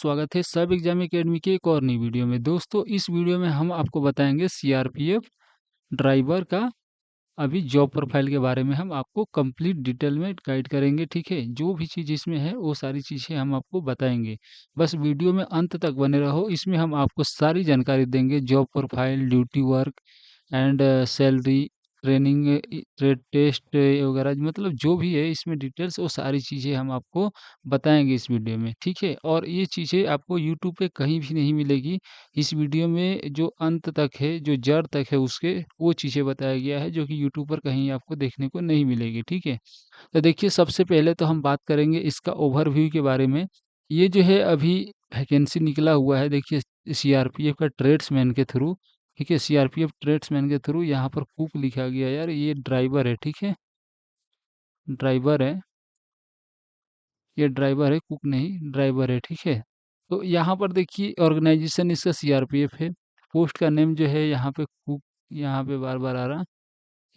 स्वागत है सब एग्जाम एकेडमी के एक और नई वीडियो में। दोस्तों इस वीडियो में हम आपको बताएंगे सीआरपीएफ ड्राइवर का अभी जॉब प्रोफाइल के बारे में हम आपको कंप्लीट डिटेल में गाइड करेंगे। ठीक है, जो भी चीज़ इसमें है वो सारी चीज़ें हम आपको बताएंगे। बस वीडियो में अंत तक बने रहो, इसमें हम आपको सारी जानकारी देंगे। Job profile, duty work and salary, training, trade test वगैरह, मतलब जो भी है इसमें डिटेल्स, वो सारी चीज़ें हम आपको बताएंगे इस वीडियो में। ठीक है, और ये चीज़ें आपको यूट्यूब पे कहीं भी नहीं मिलेगी। इस वीडियो में जो अंत तक है, जो जड़ तक है उसके, वो चीज़ें बताया गया है जो कि यूट्यूब पर कहीं आपको देखने को नहीं मिलेगी। ठीक है, तो देखिए सबसे पहले तो हम बात करेंगे इसका ओवरव्यू के बारे में। ये जो है अभी वैकेंसी निकला हुआ है, देखिए सीआरपीएफ का ट्रेड्समैन के थ्रू। ठीक है, सीआरपीएफ ट्रेड्समैन के थ्रू यहाँ पर कुक लिखा गया है। यार ये ड्राइवर है, ठीक है, ड्राइवर है, ये ड्राइवर है, कुक नहीं ड्राइवर है। ठीक है, तो यहाँ पर देखिए ऑर्गेनाइजेशन इसका सीआरपीएफ है। पोस्ट का नेम जो है यहाँ पे कुक, यहाँ पे बार बार आ रहा,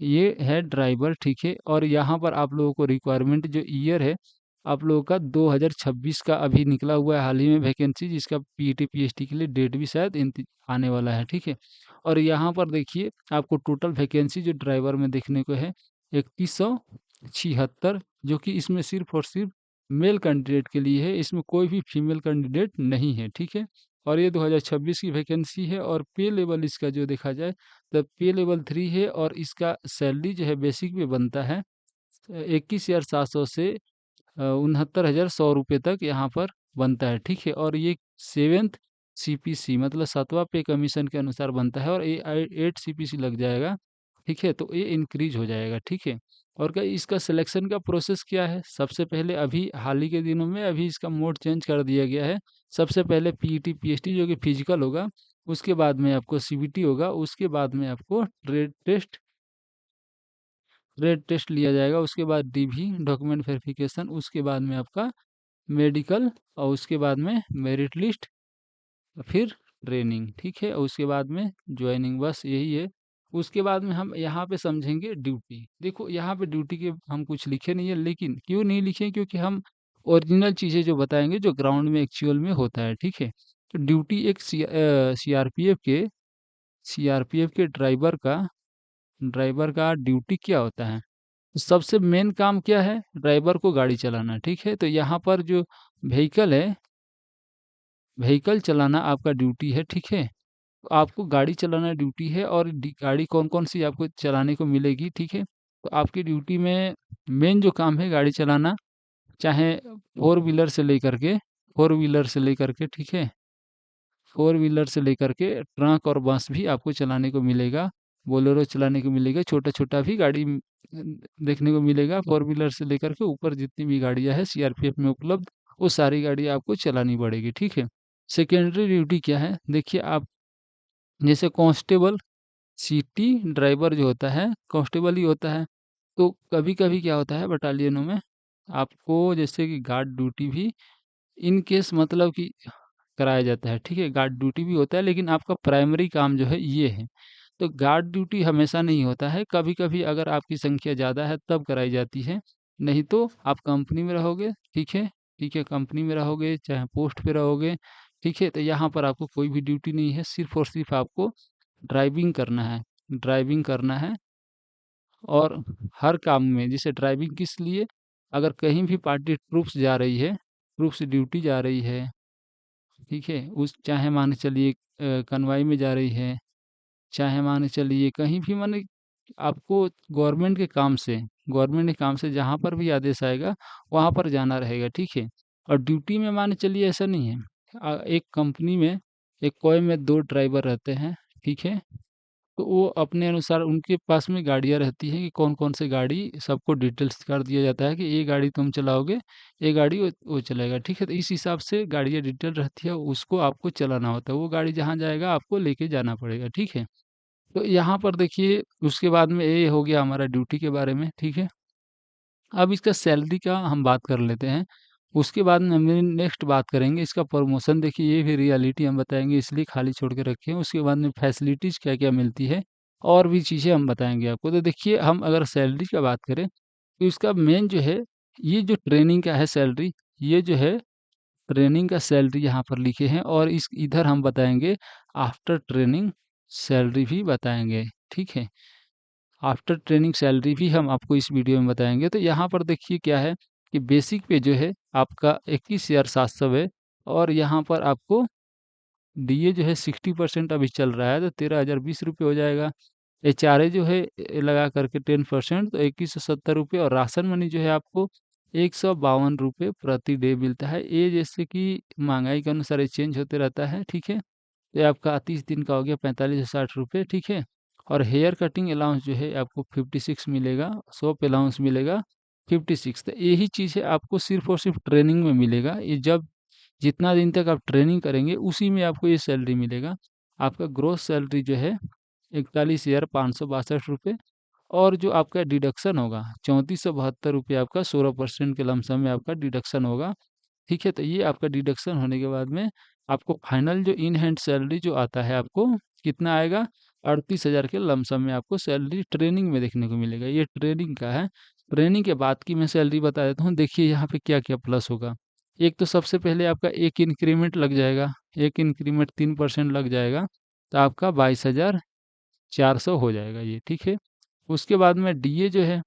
ये है ड्राइवर। ठीक है, और यहाँ पर आप लोगों को रिक्वायरमेंट जो ईयर है आप लोगों का 2026 का अभी निकला हुआ है हाल ही में वैकेंसी, जिसका पीईटी पीएचडी के लिए डेट भी शायद आने वाला है। ठीक है, और यहाँ पर देखिए आपको टोटल वैकेंसी जो ड्राइवर में देखने को है 3176, जो कि इसमें सिर्फ और सिर्फ मेल कैंडिडेट के लिए है, इसमें कोई भी फीमेल कैंडिडेट नहीं है। ठीक है, और ये 2026 की वैकेंसी है। और पे लेवल इसका जो देखा जाए तो पे लेवल 3 है, और इसका सैलरी जो है बेसिक पे बनता है 21,700 से 69,100 रुपये तक यहाँ पर बनता है। ठीक है, और ये 7th सीपीसी मतलब 7वां पे कमीशन के अनुसार बनता है, और ये 8 सीपीसी लग जाएगा। ठीक है, तो ये इंक्रीज हो जाएगा। ठीक है, और क्या इसका सिलेक्शन का प्रोसेस क्या है? सबसे पहले अभी हाल ही के दिनों में अभी इसका मोड चेंज कर दिया गया है। सबसे पहले पीईटी पीएचडी जो कि फिजिकल होगा, उसके बाद में आपको सीबीटी होगा, उसके बाद में आपको ट्रेड टेस्ट लिया जाएगा, उसके बाद डीवी डॉक्यूमेंट वेरिफिकेशन, उसके बाद में आपका मेडिकल, और उसके बाद में मेरिट लिस्ट, फिर ट्रेनिंग। ठीक है, और उसके बाद में ज्वाइनिंग, बस यही है। उसके बाद में हम यहाँ पे समझेंगे ड्यूटी। देखो यहाँ पे ड्यूटी के हम कुछ लिखे नहीं है, लेकिन क्यों नहीं लिखे, क्योंकि हम ओरिजिनल चीज़ें जो बताएंगे जो ग्राउंड में एक्चुअल में होता है। ठीक है, तो ड्यूटी एक सीआरपीएफ के ड्राइवर का ड्यूटी क्या होता है? सबसे मेन काम क्या है? ड्राइवर को गाड़ी चलाना। ठीक है, तो यहाँ पर जो व्हीकल है, व्हीकल चलाना आपका ड्यूटी है। ठीक है, तो आपको गाड़ी चलाना ड्यूटी है, और गाड़ी कौन कौन सी आपको चलाने को मिलेगी। ठीक है, तो आपकी ड्यूटी में मेन जो काम है गाड़ी चलाना, चाहे फोर व्हीलर से लेकर के, ठीक है, फोर व्हीलर से लेकर के ट्रक और बस भी आपको चलाने को मिलेगा, बोलेरो चलाने को मिलेगा, छोटा छोटा भी गाड़ी देखने को मिलेगा। फोर व्हीलर से लेकर के ऊपर जितनी भी गाड़ियां हैं सीआरपीएफ में उपलब्ध, वो सारी गाड़ी आपको चलानी पड़ेगी। ठीक है, सेकेंडरी ड्यूटी क्या है? देखिए आप, जैसे कांस्टेबल, सिटी ड्राइवर जो होता है कांस्टेबल ही होता है। तो कभी कभी क्या होता है बटालियनों में, आपको जैसे कि गार्ड ड्यूटी भी इन केस मतलब कि कराया जाता है। ठीक है, गार्ड ड्यूटी भी होता है, लेकिन आपका प्राइमरी काम जो है ये है। तो गार्ड ड्यूटी हमेशा नहीं होता है, कभी कभी अगर आपकी संख्या ज़्यादा है तब कराई जाती है, नहीं तो आप कंपनी में रहोगे। ठीक है, ठीक है, कंपनी में रहोगे चाहे पोस्ट पे रहोगे। ठीक है, तो यहाँ पर आपको कोई भी ड्यूटी नहीं है, सिर्फ और सिर्फ आपको ड्राइविंग करना है, ड्राइविंग करना है। और हर काम में, जैसे ड्राइविंग किस लिए, अगर कहीं भी पार्टी ट्रूप्स जा रही है, ट्रूप्स ड्यूटी जा रही है, ठीक है, उस चाहे मान के चलिए कनवाई में जा रही है, चाहे मान के चलिए कहीं भी, माने आपको गवर्नमेंट के काम से जहाँ पर भी आदेश आएगा वहाँ पर जाना रहेगा। ठीक है, और ड्यूटी में मान के चलिए ऐसा नहीं है। एक कंपनी में, एक कोई में 2 ड्राइवर रहते हैं। ठीक है, तो वो अपने अनुसार उनके पास में गाड़ियाँ रहती हैं कि कौन कौन से गाड़ी, सबको डिटेल्स कर दिया जाता है कि ये गाड़ी तुम चलाओगे, ये गाड़ी वो चलाएगा। ठीक है, तो इस हिसाब से गाड़ियाँ डिटेल रहती है, उसको आपको चलाना होता है, वो गाड़ी जहाँ जाएगा आपको लेके जाना पड़ेगा। ठीक है, तो यहाँ पर देखिए उसके बाद में ये हो गया हमारा ड्यूटी के बारे में। ठीक है, अब इसका सैलरी का हम बात कर लेते हैं। उसके बाद में हम नेक्स्ट बात करेंगे इसका प्रमोशन। देखिए ये भी रियलिटी हम बताएंगे, इसलिए खाली छोड़ के रखे हैं। उसके बाद में फैसिलिटीज़ क्या क्या मिलती है, और भी चीज़ें हम बताएंगे आपको। तो देखिए हम अगर सैलरी का बात करें तो इसका मेन जो है, ये जो ट्रेनिंग का है सैलरी, ये जो है ट्रेनिंग का सैलरी यहाँ पर लिखे हैं, और इस इधर हम बताएंगे आफ्टर ट्रेनिंग सैलरी भी बताएंगे। ठीक है, आफ्टर ट्रेनिंग सैलरी भी हम आपको इस वीडियो में बताएंगे। तो यहाँ पर देखिए क्या है कि बेसिक पे जो है आपका 21,700 है, और यहाँ पर आपको डीए जो है 60% अभी चल रहा है, तो 13,020 रुपये हो जाएगा। एचआरए जो है लगा करके 10%, तो 2170 रुपये, और राशन मनी जो है आपको 152 रुपये प्रति डे मिलता है। ये जैसे कि महंगाई के अनुसार ये चेंज होते रहता है। ठीक है, तो ये आपका 30 दिन का हो गया 45 से 60 रुपये। ठीक है, और हेयर कटिंग अलाउंस जो है आपको 56 मिलेगा, सोप अलाउंस मिलेगा 56। तो यही चीज़ है आपको सिर्फ और सिर्फ ट्रेनिंग में मिलेगा। ये जब जितना दिन तक आप ट्रेनिंग करेंगे उसी में आपको ये सैलरी मिलेगा। आपका ग्रोस सैलरी जो है 41,562 रुपये, और जो आपका डिडक्शन होगा 3472 रुपये, आपका 16% के लमसम में आपका डिडक्शन होगा। ठीक है, तो ये आपका डिडक्शन होने के बाद में आपको फाइनल जो इन हैंड सैलरी जो आता है आपको कितना आएगा, 38,000 के लमसम में आपको सैलरी ट्रेनिंग में देखने को मिलेगा। ये ट्रेनिंग का है। ट्रेनिंग के बाद की मैं सैलरी बता देता हूँ। देखिए यहाँ पे क्या क्या प्लस होगा। एक तो सबसे पहले आपका एक इंक्रीमेंट लग जाएगा, एक इंक्रीमेंट 3% लग जाएगा, तो आपका 22,400 हो जाएगा ये। ठीक है, उसके बाद में डीए जो है,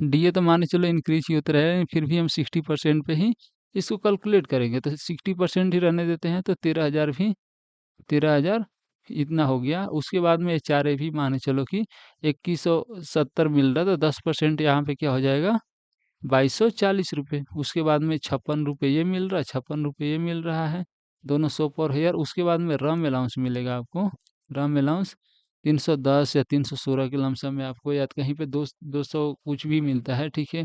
डीए तो माने चलो इंक्रीज ही होता रहेगा, फिर भी हम 60% पे ही इसको कैलकुलेट करेंगे, तो 60% ही रहने देते हैं, तो 13,000 भी 13,000 इतना हो गया। उसके बाद में एचआरए भी माने चलो कि 2170 मिल रहा, तो 10% यहाँ पे क्या हो जाएगा, 2240 रुपये। उसके बाद में 56 रुपये ये मिल रहा है, 56 रुपये ये मिल रहा है, दोनों सौ पर हेयर। उसके बाद में रम अलाउंस मिलेगा आपको, रम अलाउंस 310 या 316 के लमसम में आपको, या कहीं पे 200 कुछ भी मिलता है। ठीक है,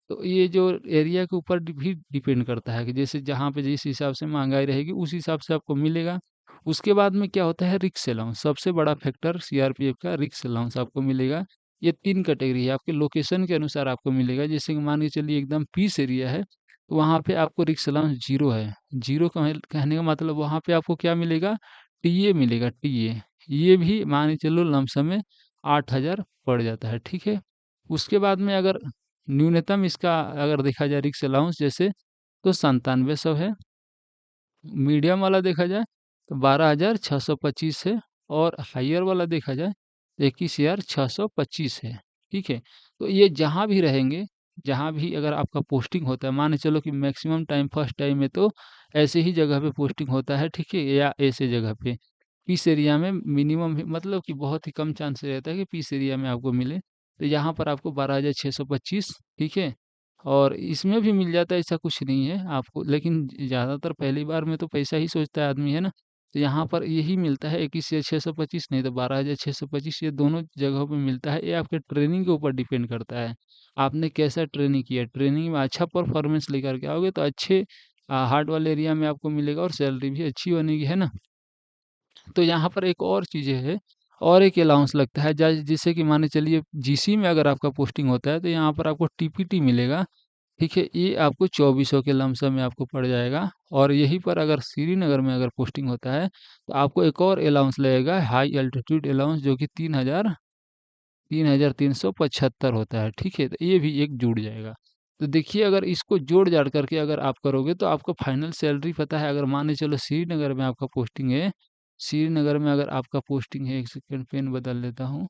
तो ये जो एरिया के ऊपर भी डिपेंड करता है कि जैसे जहाँ पे जिस हिसाब से महंगाई रहेगी उस हिसाब से आपको मिलेगा। उसके बाद में क्या होता है, रिक्स अलाउंस, सबसे बड़ा फैक्टर सीआरपीएफ का रिक्स अलाउंस आपको मिलेगा। ये 3 कैटेगरी है, आपके लोकेशन के अनुसार आपको मिलेगा। जैसे कि मान के चलिए एकदम पीस एरिया है, तो वहाँ पे आपको रिक्स अलाउंस 0 है। 0 कहने का मतलब वहाँ पे आपको क्या मिलेगा, टीए मिलेगा, टीए। ये भी मान के चलो लमसम में 8,000 पड़ जाता है। ठीक है, उसके बाद में अगर न्यूनतम इसका अगर देखा जाए रिक्स अलाउंस जैसे, तो 9700 है। मीडियम वाला देखा जाए तो 12,625 है, और हाइयर वाला देखा जाए तो 21,625 है। ठीक है, तो ये जहाँ भी रहेंगे, जहाँ भी अगर आपका पोस्टिंग होता है, मान के चलो कि मैक्सिमम टाइम फर्स्ट टाइम में तो ऐसे ही जगह पे पोस्टिंग होता है। ठीक है, या ऐसे जगह पे पीस एरिया में मिनिमम मतलब कि बहुत ही कम चांस रहता है कि पीस एरिया में आपको मिले। तो यहाँ पर आपको 12,625। ठीक है, और इसमें भी मिल जाता है, ऐसा कुछ नहीं है आपको, लेकिन ज़्यादातर पहली बार में तो पैसा ही सोचता है आदमी, है ना। तो यहाँ पर यही मिलता है 21,625, नहीं तो 12,625, ये दोनों जगहों पे मिलता है। ये आपके ट्रेनिंग के ऊपर डिपेंड करता है, आपने कैसा ट्रेनिंग किया। ट्रेनिंग में अच्छा परफॉर्मेंस लेकर के आओगे तो अच्छे हार्ड वाले एरिया में आपको मिलेगा, और सैलरी भी अच्छी बनेगी, है ना। तो यहाँ पर एक और चीज़ें है, और एक अलाउंस लगता है, जिससे कि माने चलिए जीसी में अगर आपका पोस्टिंग होता है तो यहाँ पर आपको टीपीटी मिलेगा। ठीक है, ये आपको 2400 के लमसम में आपको पड़ जाएगा। और यहीं पर अगर श्रीनगर में अगर पोस्टिंग होता है तो आपको एक और अलाउंस लगेगा, हाई एल्टीट्यूड अलाउंस, जो कि 3,375 होता है। ठीक है, तो ये भी एक जुड़ जाएगा। तो देखिए अगर इसको जोड़ जाड़ करके अगर आप करोगे तो आपको फाइनल सैलरी पता है। अगर मान के चलो श्रीनगर में आपका पोस्टिंग है, श्रीनगर में अगर आपका पोस्टिंग है, एक सेकेंड पेन बदल लेता हूँ।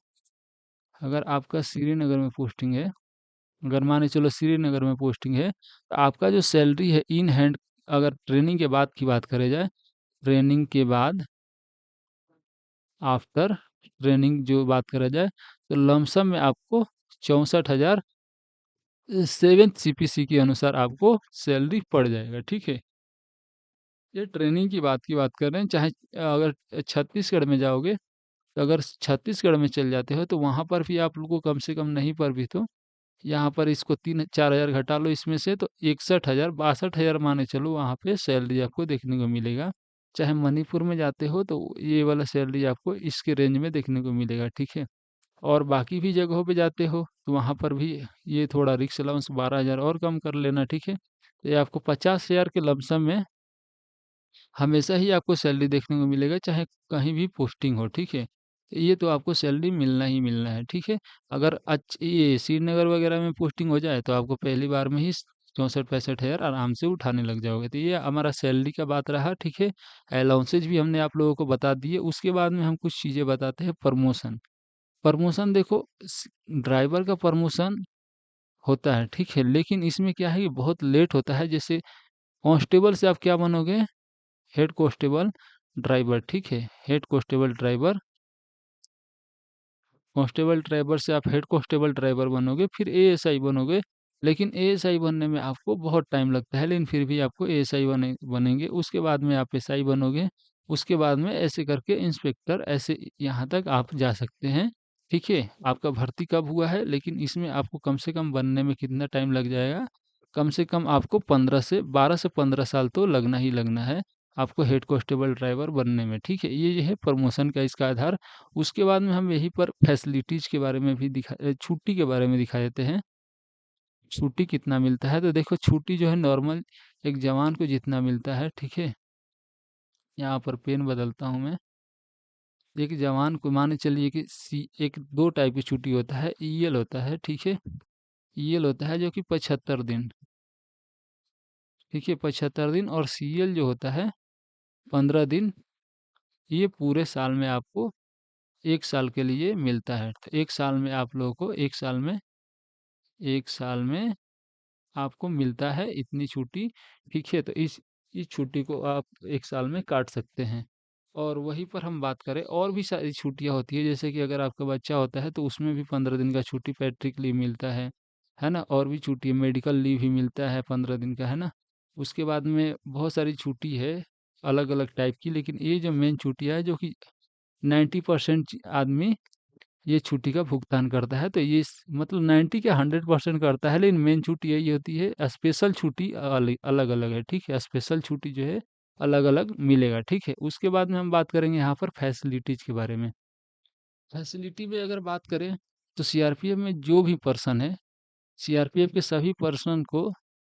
अगर आपका श्रीनगर में पोस्टिंग है, अगर मान के चलो श्रीनगर में पोस्टिंग है, तो आपका जो सैलरी है इन हैंड, अगर ट्रेनिंग के बाद की बात करे जाए, ट्रेनिंग के बाद आफ्टर ट्रेनिंग जो बात करा जाए, तो लमसम में आपको 64,000 सेवेंथ सीपीसी के अनुसार आपको सैलरी पड़ जाएगा। ठीक है, ये ट्रेनिंग की बात कर रहे हैं। चाहे अगर छत्तीसगढ़ में जाओगे, तो अगर छत्तीसगढ़ में चल जाते हो तो वहाँ पर भी आप लोगों को कम से कम नहीं पर भी तो यहाँ पर इसको 3-4 हज़ार घटा लो इसमें से, तो 61,000 62,000 माने चलो वहाँ पे सैलरी आपको देखने को मिलेगा। चाहे मणिपुर में जाते हो तो ये वाला सैलरी आपको इसके रेंज में देखने को मिलेगा। ठीक है, और बाकी भी जगहों पे जाते हो तो वहाँ पर भी ये थोड़ा रिक्स अलाउंस 12,000 और कम कर लेना। ठीक है, तो ये आपको 50,000 के लमसम में हमेशा ही आपको सैलरी देखने को मिलेगा, चाहे कहीं भी पोस्टिंग हो। ठीक है, तो ये तो आपको सैलरी मिलना ही मिलना है। ठीक है, अगर ये श्रीनगर वगैरह में पोस्टिंग हो जाए तो आपको पहली बार में ही 64-65 हज़ार आराम से उठाने लग जाओगे। तो ये हमारा सैलरी का बात रहा, ठीक है। अलाउंसेज भी हमने आप लोगों को बता दिए। उसके बाद में हम कुछ चीज़ें बताते हैं। प्रमोशन, प्रमोशन देखो, ड्राइवर का प्रमोशन होता है, ठीक है, लेकिन इसमें क्या है कि बहुत लेट होता है। जैसे कांस्टेबल से आप क्या बनोगे, हेड कांस्टेबल ड्राइवर, ठीक है, head constable driver, constable driver से आप हेड कांस्टेबल ड्राइवर बनोगे, फिर एएसआई बनोगे। लेकिन एएसआई बनने में आपको बहुत टाइम लगता है, लेकिन फिर भी आपको एएसआई बनेंगे। उसके बाद में आप एसआई बनोगे। उसके बाद में ऐसे करके इंस्पेक्टर, ऐसे यहाँ तक आप जा सकते हैं, ठीक है। आपका भर्ती कब हुआ है, लेकिन इसमें आपको कम से कम बनने में कितना टाइम लग जाएगा, कम से कम आपको 12 से 15 साल तो लगना ही लगना है आपको हेड कांस्टेबल ड्राइवर बनने में, ठीक है। ये है प्रमोशन का इसका आधार। उसके बाद में हम यहीं पर फैसिलिटीज के बारे में भी छुट्टी के बारे में दिखा देते हैं। छुट्टी कितना मिलता है, तो देखो छुट्टी जो है नॉर्मल एक जवान को जितना मिलता है, ठीक है। यहाँ पर पेन बदलता हूँ मैं। एक जवान को माने चलिए कि एक दो टाइप की छुट्टी होता है। ईएल होता है, ठीक है। ईएल होता है जो कि 75 दिन, ठीक है, 75 दिन। और सीएल जो होता है 15 दिन। ये पूरे साल में आपको 1 साल के लिए मिलता है। तो 1 साल में आप लोगों को 1 साल में आपको मिलता है इतनी छुट्टी, ठीक है। तो इस छुट्टी को आप 1 साल में काट सकते हैं। और वहीं पर हम बात करें, और भी सारी छुट्टियां होती है। जैसे कि अगर आपका बच्चा होता है तो उसमें भी 15 दिन का छुट्टी पैट्रिक लीव मिलता है ना। और भी छुट्टी है, मेडिकल लीव भी मिलता है 15 दिन का, है ना। उसके बाद में बहुत सारी छुट्टी है अलग अलग टाइप की, लेकिन ये जो मेन छुट्टियां है जो कि 90% आदमी ये छुट्टी का भुगतान करता है। तो ये मतलब 90 क्या 100% करता है, लेकिन मेन छुट्टी यही होती है। स्पेशल छुट्टी अलग अलग है, ठीक है। स्पेशल छुट्टी जो है अलग अलग मिलेगा, ठीक है। उसके बाद में हम बात करेंगे यहाँ पर फैसिलिटीज के बारे में। फैसिलिटी में अगर बात करें तो सीआरपीएफ में जो भी पर्सन है, सीआरपीएफ के सभी पर्सन को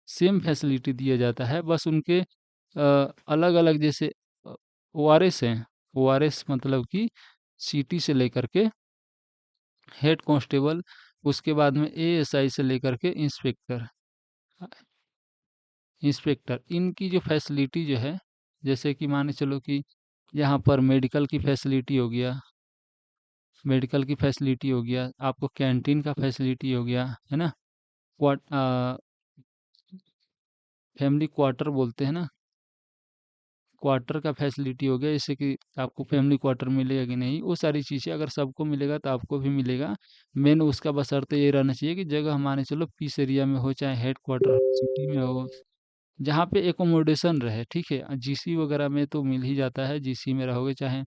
सेम फैसिलिटी दिया जाता है। बस उनके अलग अलग, जैसे ओआरएस हैं, ओआरएस मतलब कि सीटी से लेकर के हेड कांस्टेबल, उसके बाद में एएसआई से लेकर के इंस्पेक्टर, इनकी जो फैसिलिटी जो है, जैसे कि माने चलो कि यहाँ पर मेडिकल की फैसिलिटी हो गया, मेडिकल की फैसिलिटी हो गया, आपको कैंटीन का फैसिलिटी हो गया, है ना। क्वाट फैमिली क्वार्टर बोलते हैं ना, क्वार्टर का फैसिलिटी हो गया, जैसे कि आपको फैमिली क्वार्टर मिलेगा कि नहीं, वो सारी चीज़ें अगर सबको मिलेगा तो आपको भी मिलेगा। मेन उसका बशर्ते ये रहना चाहिए कि जगह माने चलो पीस एरिया में हो, चाहे हेड क्वार्टर सिटी में हो, जहाँ पे एकोमोडेशन रहे, ठीक है। जीसी वगैरह में तो मिल ही जाता है, जीसी में रहोगे, चाहे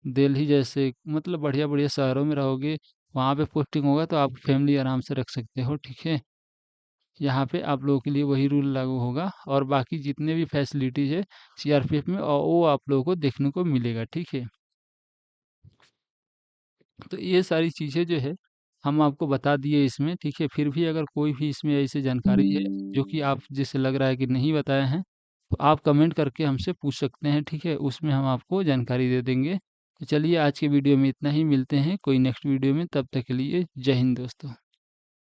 दिल्ली जैसे मतलब बढ़िया बढ़िया शहरों में रहोगे, वहाँ पे पोस्टिंग होगा तो आप फैमिली आराम से रख सकते हो, ठीक है। यहाँ पे आप लोगों के लिए वही रूल लागू होगा, और बाकी जितने भी फैसिलिटीज है सीआरपीएफ में, वो आप लोगों को देखने को मिलेगा, ठीक है। तो ये सारी चीज़ें जो है हम आपको बता दिए इसमें, ठीक है। फिर भी अगर कोई भी इसमें ऐसी जानकारी है जो कि आप जैसे लग रहा है कि नहीं बताए हैं, तो आप कमेंट करके हमसे पूछ सकते हैं, ठीक है। उसमें हम आपको जानकारी दे देंगे। तो चलिए आज के वीडियो में इतना ही, मिलते हैं कोई नेक्स्ट वीडियो में, तब तक के लिए जय हिंद दोस्तों।